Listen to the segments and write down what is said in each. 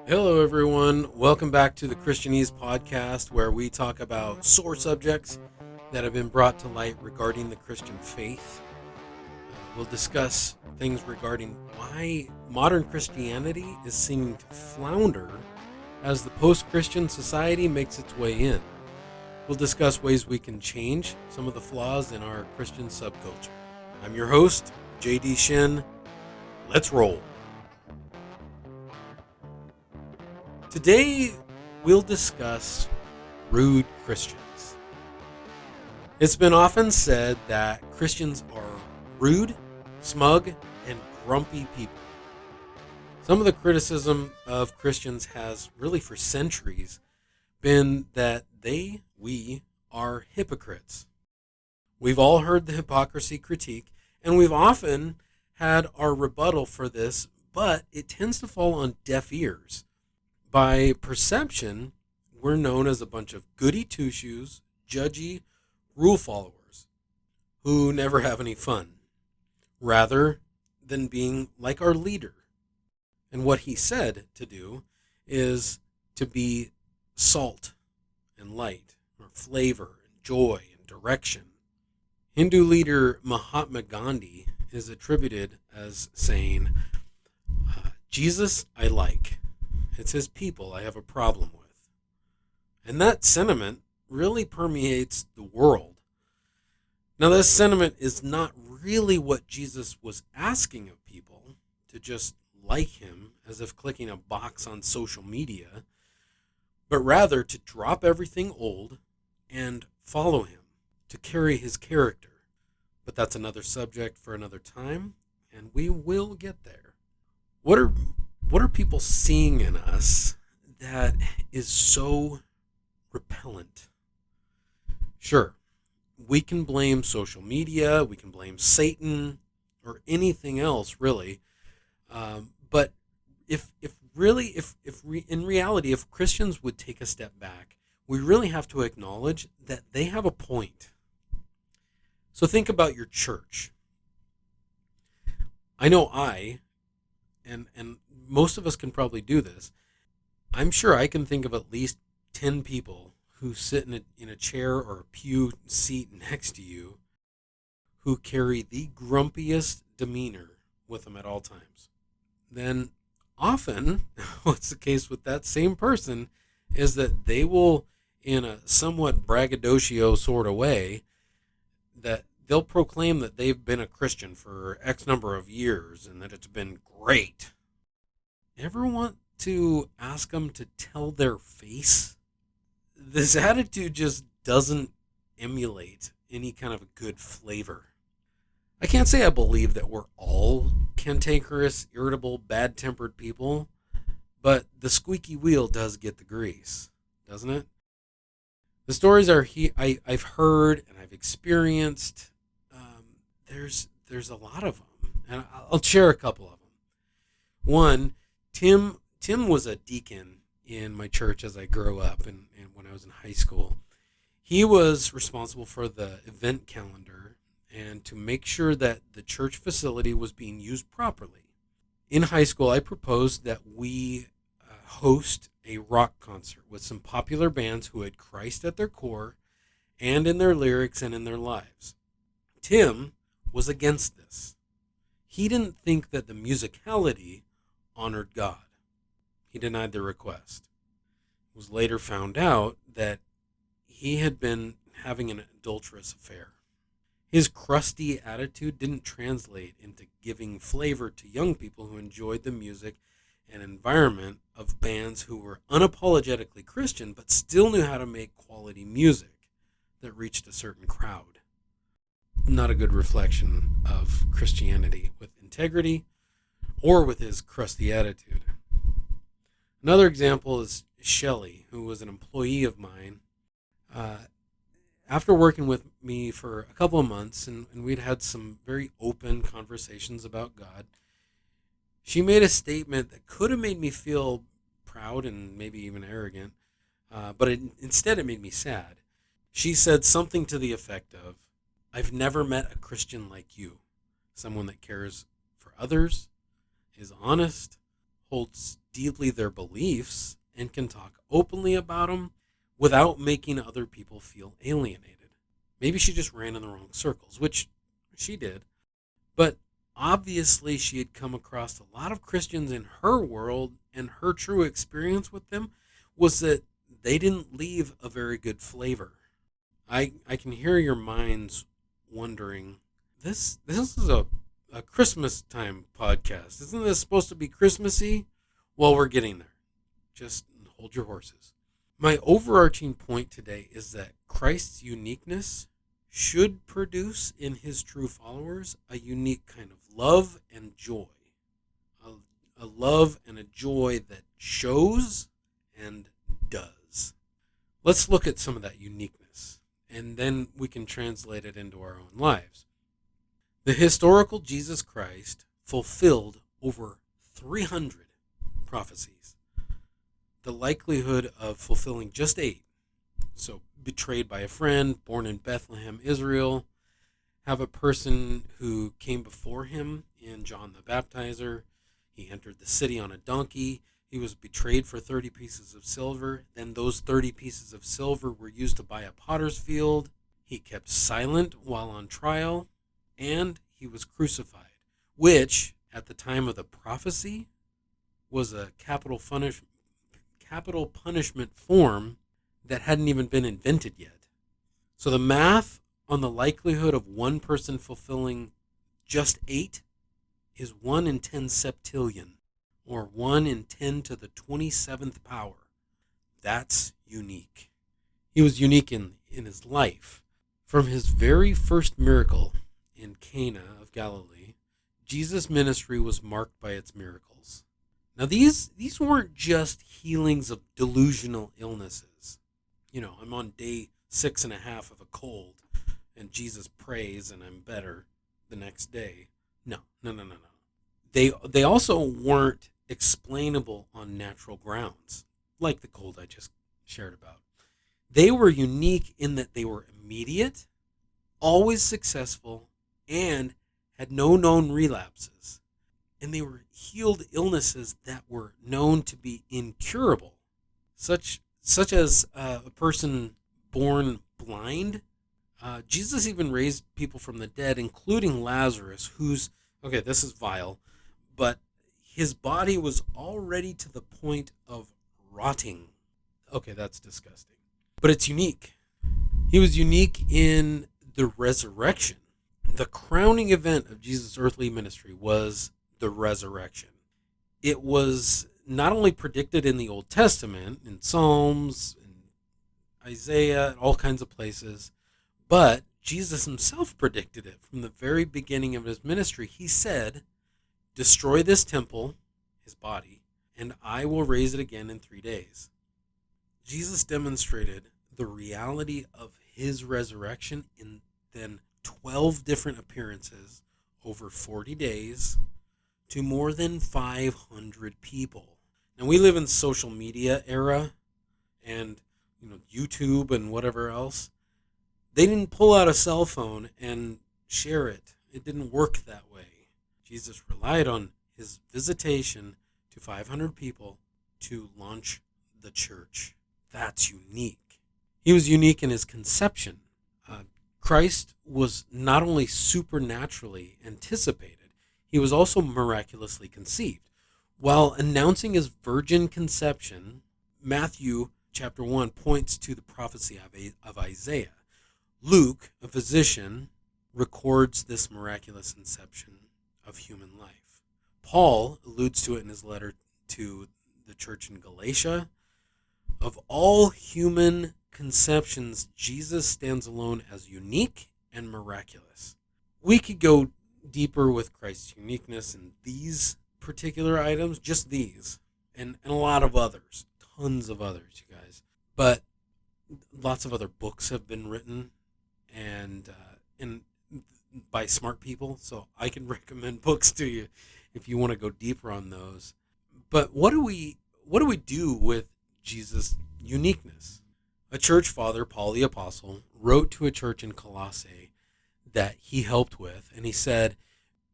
Hello, everyone. Welcome back to the Christianese podcast, where we talk about sore subjects that have been brought to light regarding the Christian faith. We'll discuss things regarding why modern Christianity is seeming to flounder as the post-Christian society makes its way in. We'll discuss ways we can change some of the flaws in our Christian subculture. I'm your host, JD Shin. Let's roll. Today, we'll discuss rude Christians. It's been often said that Christians are rude, smug, and grumpy people. Some of the criticism of Christians has really for centuries been that we are hypocrites. We've all heard the hypocrisy critique, and we've often had our rebuttal for this, but it tends to fall on deaf ears. By perception, we're known as a bunch of goody two-shoes, judgy rule followers who never have any fun, rather than being like our leader. And what he said to do is to be salt and light, or flavor and joy and direction. Hindu leader Mahatma Gandhi is attributed as saying, Jesus I like. It's his people I have a problem with. And that sentiment really permeates the world. Now, this sentiment is not really what Jesus was asking of people, to just like him as if clicking a box on social media, but rather to drop everything old and follow him, to carry his character. But that's another subject for another time, and we will get there. What are people seeing in us that is so repellent? Sure, we can blame social media, we can blame Satan, or anything else really. But in reality, if Christians would take a step back, we really have to acknowledge that they have a point. So think about your church. I know and most of us can probably do this. I'm sure I can think of at least 10 people who sit in a chair or a pew seat next to you who carry the grumpiest demeanor with them at all times. Then often, what's the case with that same person is that they will, in a somewhat braggadocio sort of way, that they'll proclaim that they've been a Christian for X number of years and that it's been great. Ever want to ask them to tell their face? This attitude just doesn't emulate any kind of a good flavor. I can't say I believe that we're all cantankerous, irritable, bad-tempered people, but the squeaky wheel does get the grease, doesn't it? The stories I've heard and I've experienced. There's a lot of them, and I'll share a couple of them. One, Tim was a deacon in my church as I grew up and when I was in high school. He was responsible for the event calendar and to make sure that the church facility was being used properly. In high school, I proposed that we host a rock concert with some popular bands who had Christ at their core and in their lyrics and in their lives. Tim was against this. He didn't think that the musicality honored God. He denied the request. It was later found out that he had been having an adulterous affair. His crusty attitude didn't translate into giving flavor to young people who enjoyed the music and environment of bands who were unapologetically Christian but still knew how to make quality music that reached a certain crowd. Not a good reflection of Christianity with integrity or with his crusty attitude. Another example is Shelley, who was an employee of mine. After working with me for a couple of months, and we'd had some very open conversations about God, she made a statement that could have made me feel proud and maybe even arrogant, but instead it made me sad. She said something to the effect of, "I've never met a Christian like you, someone that cares for others, is honest, holds deeply their beliefs and can talk openly about them without making other people feel alienated. Maybe she just ran in the wrong circles, which she did, but obviously she had come across a lot of Christians in her world, and her true experience with them was that they didn't leave a very good flavor. I can hear your minds wondering, this is a Christmas time podcast. Isn't this supposed to be Christmassy? Well, we're getting there. Just hold your horses. My overarching point today is that Christ's uniqueness should produce in his true followers a unique kind of love and joy. A love and a joy that shows and does. Let's look at some of that uniqueness, and then we can translate it into our own lives. The historical Jesus Christ fulfilled over 300 prophecies. The likelihood of fulfilling just 8, so betrayed by a friend, born in Bethlehem, Israel, have a person who came before him in John the Baptizer. He entered the city on a donkey. He was betrayed for 30 pieces of silver. Then those 30 pieces of silver were used to buy a potter's field. He kept silent while on trial, and he was crucified, which, at the time of the prophecy, was a capital punishment form that hadn't even been invented yet. So the math on the likelihood of one person fulfilling just 8 is 1 in 10 septillion, or 1 in 10 to the 27th power. That's unique. He was unique in his life. From his very first miracle in Cana of Galilee, Jesus' ministry was marked by its miracles. Now, these weren't just healings of delusional illnesses. I'm on day 6.5 of a cold, and Jesus prays, and I'm better the next day. No. They also weren't explainable on natural grounds, like the cold I just shared about. They were unique in that they were immediate, always successful, and had no known relapses. And they were healed illnesses that were known to be incurable, such as a person born blind. Jesus even raised people from the dead, including Lazarus, this is vile, but his body was already to the point of rotting. Okay, that's disgusting. But it's unique. He was unique in the resurrection. The crowning event of Jesus' earthly ministry was the resurrection. It was not only predicted in the Old Testament, in Psalms, in Isaiah, all kinds of places, but Jesus himself predicted it from the very beginning of his ministry. He said, "Destroy this temple," his body, "and I will raise it again in 3 days." Jesus demonstrated the reality of his resurrection in then 12 different appearances over 40 days to more than 500 people. Now, we live in social media era and YouTube and whatever else. They didn't pull out a cell phone and share it. It didn't work that way. Jesus relied on his visitation to 500 people to launch the church. That's unique. He was unique in his conception. Christ was not only supernaturally anticipated, he was also miraculously conceived. While announcing his virgin conception, Matthew chapter 1 points to the prophecy of Isaiah. Luke, a physician, records this miraculous inception of human life. Paul alludes to it in his letter to the church in Galatia. Of all human conceptions, Jesus stands alone as unique and miraculous. We could go deeper with Christ's uniqueness in these particular items, just these, and a lot of others, tons of others, you guys. But lots of other books have been written and by smart people, so I can recommend books to you if you want to go deeper on those. But what do we do with Jesus' uniqueness? A church father, Paul the Apostle, wrote to a church in Colossae that he helped with, and he said,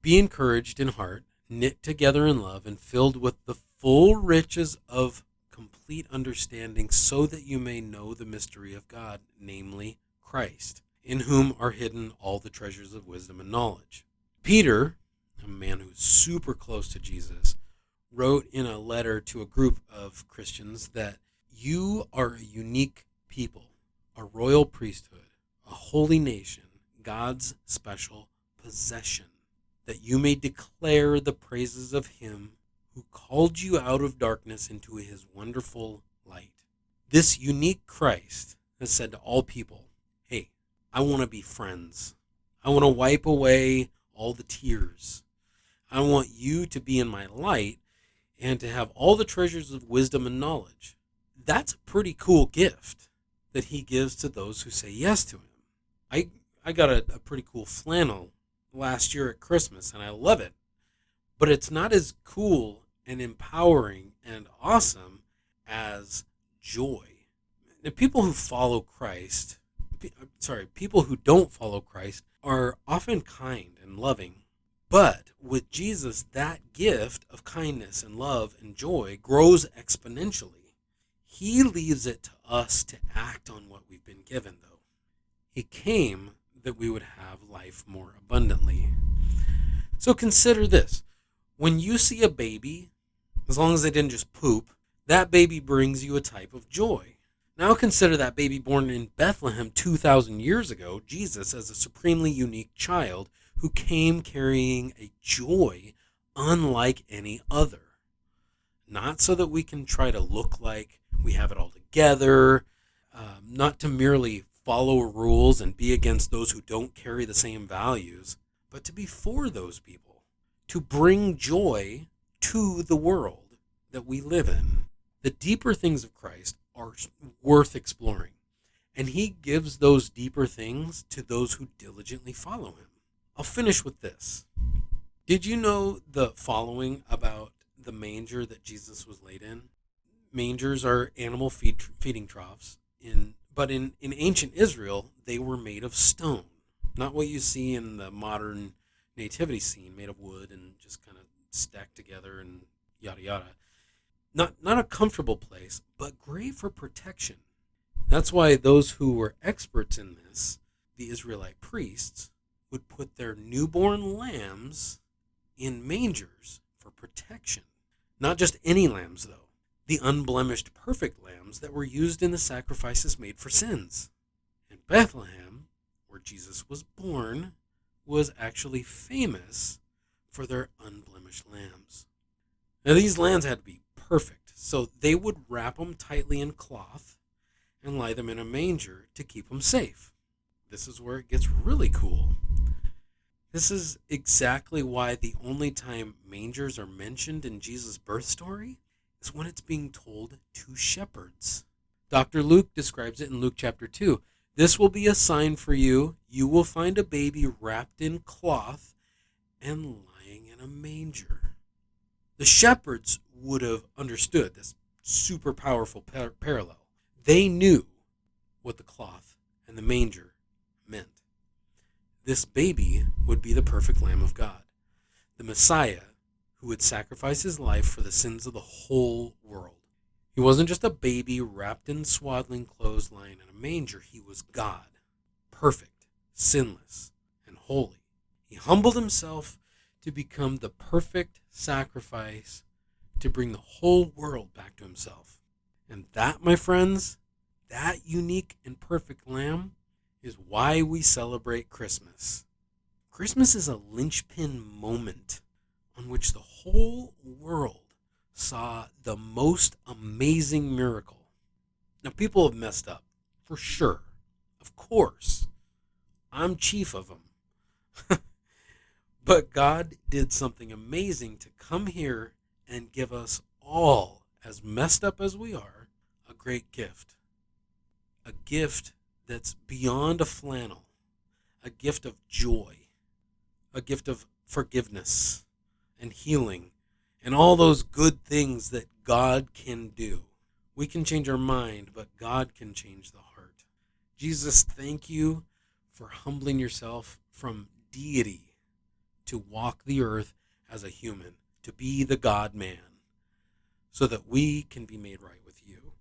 "Be encouraged in heart, knit together in love and filled with the full riches of complete understanding, so that you may know the mystery of God, namely Christ, in whom are hidden all the treasures of wisdom and knowledge. Peter, a man who's super close to Jesus, wrote in a letter to a group of Christians that you are a unique people, a royal priesthood, a holy nation, God's special possession, that you may declare the praises of him who called you out of darkness into his wonderful light. This unique Christ has said to all people, hey, I want to be friends. I want to wipe away all the tears. I want you to be in my light and to have all the treasures of wisdom and knowledge. That's a pretty cool gift that he gives to those who say yes to him. I got a pretty cool flannel last year at Christmas, and I love it. But it's not as cool and empowering and awesome as joy. Now, people who don't follow Christ are often kind and loving. But with Jesus, that gift of kindness and love and joy grows exponentially. He leaves it to us to act on what we've been given, though. He came that we would have life more abundantly. So consider this. When you see a baby, as long as they didn't just poop, that baby brings you a type of joy. Now consider that baby born in Bethlehem 2,000 years ago, Jesus, as a supremely unique child who came carrying a joy unlike any other. Not so that we can try to look like we have it all together, not to merely follow rules and be against those who don't carry the same values, but to be for those people, to bring joy to the world that we live in. The deeper things of Christ are worth exploring, and he gives those deeper things to those who diligently follow him. I'll finish with this. Did you know the following about the manger that Jesus was laid in? Mangers are animal feeding troughs, but in ancient Israel, they were made of stone. Not what you see in the modern nativity scene, made of wood and just kind of stacked together and yada yada. Not a comfortable place, but great for protection. That's why those who were experts in this, the Israelite priests, would put their newborn lambs in mangers for protection. Not just any lambs, though. The unblemished, perfect lambs that were used in the sacrifices made for sins. And Bethlehem, where Jesus was born, was actually famous for their unblemished lambs. Now, these lambs had to be perfect, so they would wrap them tightly in cloth and lie them in a manger to keep them safe. This is where it gets really cool. This is exactly why the only time mangers are mentioned in Jesus' birth story is when it's being told to shepherds. Dr. Luke describes it in Luke chapter 2. This will be a sign for you. You will find a baby wrapped in cloth and lying in a manger. The shepherds would have understood this super powerful parallel. They knew what the cloth and the manger meant. This baby would be the perfect Lamb of God, the Messiah who would sacrifice his life for the sins of the whole world. He wasn't just a baby wrapped in swaddling clothes lying in a manger. He was God, perfect, sinless, and holy. He humbled himself to become the perfect sacrifice to bring the whole world back to himself. And that, my friends, that unique and perfect Lamb is why we celebrate Christmas. Christmas is a linchpin moment on which the whole world saw the most amazing miracle. Now, people have messed up, for sure. Of course. I'm chief of them. But God did something amazing to come here and give us all, as messed up as we are, a great gift. A gift that's beyond a flannel. A gift of joy. A gift of forgiveness and healing and all those good things that God can do. We can change our mind, but God can change the heart. Jesus, thank you for humbling yourself from deity to walk the earth as a human, to be the God-man, so that we can be made right with you.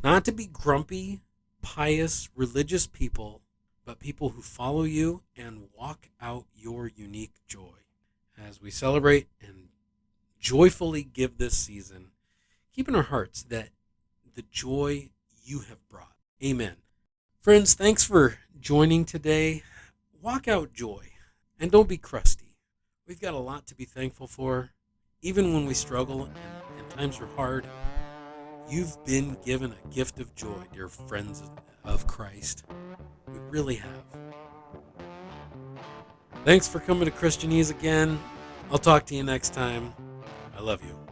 Not to be grumpy, pious, religious people, but people who follow you and walk out your unique joy. As we celebrate and joyfully give this season, keep in our hearts that the joy you have brought. Amen. Friends, thanks for joining today. Walk out joy and don't be crusty. We've got a lot to be thankful for. Even when we struggle and times are hard, you've been given a gift of joy, dear friends of Christ. We really have. Thanks for coming to Christianese again. I'll talk to you next time. I love you.